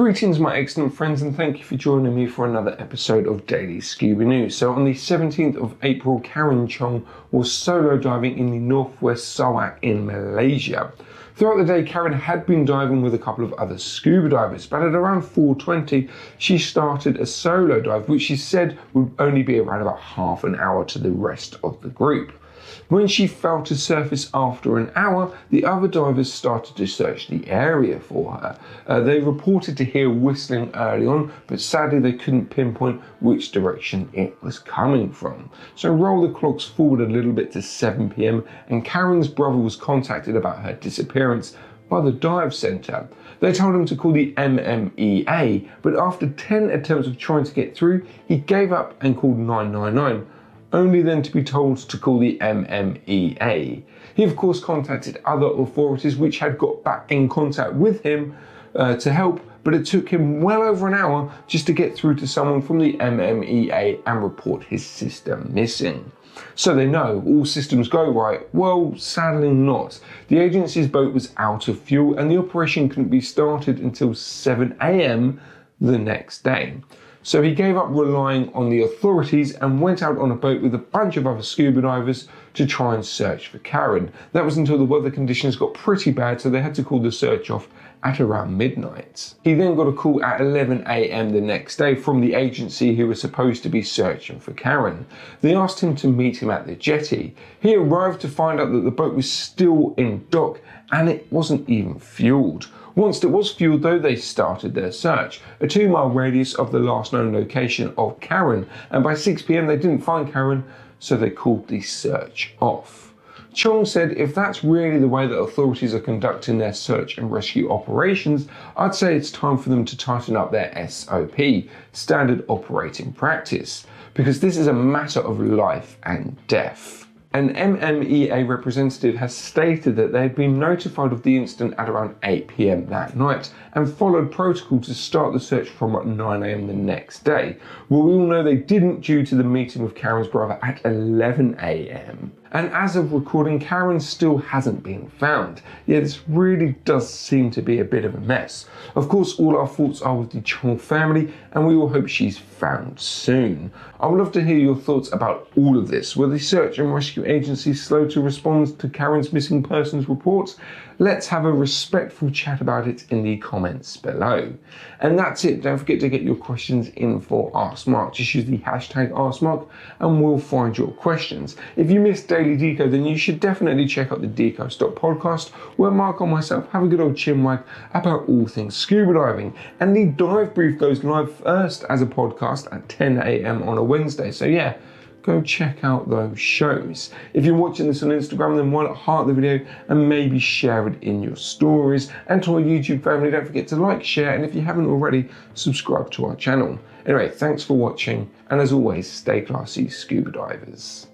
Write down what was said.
Greetings my excellent friends, and thank you for joining me for another episode of Daily Scuba News. So on the 17th of April, Chong was solo diving in the northwest Sarawak in Malaysia. Throughout the day, Karen had been diving with a couple of other scuba divers, but at around 4:20 she started a solo dive, which she said would only be around about half an hour to the rest of the group. When she fell to surface after an hour, the other divers started to search the area for her. They reported to hear whistling early on, but sadly they couldn't pinpoint which direction it was coming from. So roll the clocks forward a little bit to 7 p.m. and Karen's brother was contacted about her disappearance by the dive centre. They told him to call the MMEA, but after 10 attempts of trying to get through, he gave up and called 999. Only then to be told to call the MMEA. He of course contacted other authorities which had got back in contact with him to help, but it took him well over an hour just to get through to someone from the MMEA and report his sister missing. So they know all systems go right? Well, sadly not. The agency's boat was out of fuel and the operation couldn't be started until 7 a.m. the next day. So he gave up relying on the authorities and went out on a boat with a bunch of other scuba divers to try and search for Karen. That was until the weather conditions got pretty bad, so they had to call the search off at around midnight. He then got a call at 11 a.m. the next day from the agency who was supposed to be searching for Karen. They asked him to meet him at the jetty. He arrived to find out that the boat was still in dock and it wasn't even fueled. Once it was fueled though, they started their search, a 2-mile radius of the last known location of Karen, and by 6 p.m. they didn't find Karen, so they called the search off. Chong said, if that's really the way that authorities are conducting their search and rescue operations, I'd say it's time for them to tighten up their SOP, standard operating practice, because this is a matter of life and death. An MMEA representative has stated that they had been notified of the incident at around 8 p.m. that night and followed protocol to start the search from 9 a.m. the next day. Well, we all know they didn't due to the meeting with Karen's brother at 11 a.m. And as of recording, Karen still hasn't been found. Yeah, this really does seem to be a bit of a mess. Of course, all our thoughts are with the Chong family, and we all hope she's found soon. I would love to hear your thoughts about all of this. Were the search and rescue agencies slow to respond to Karen's missing persons reports? Let's have a respectful chat about it in the comments below. And that's it. Don't forget to get your questions in for Ask Mark. Just use the hashtag Ask Mark and we'll find your questions. If you missed Daily Deco, then you should definitely check out the Deco Stop podcast, where Mark and myself have a good old chinwag about all things scuba diving. And the dive brief goes live first as a podcast at 10 a.m. on a Wednesday. So yeah, go check out those shows. If you're watching this on Instagram, then why not heart the video and maybe share it in your stories. And to our YouTube family, don't forget to like, share, and if you haven't already, subscribe to our channel. Anyway, thanks for watching, and as always, stay classy, scuba divers.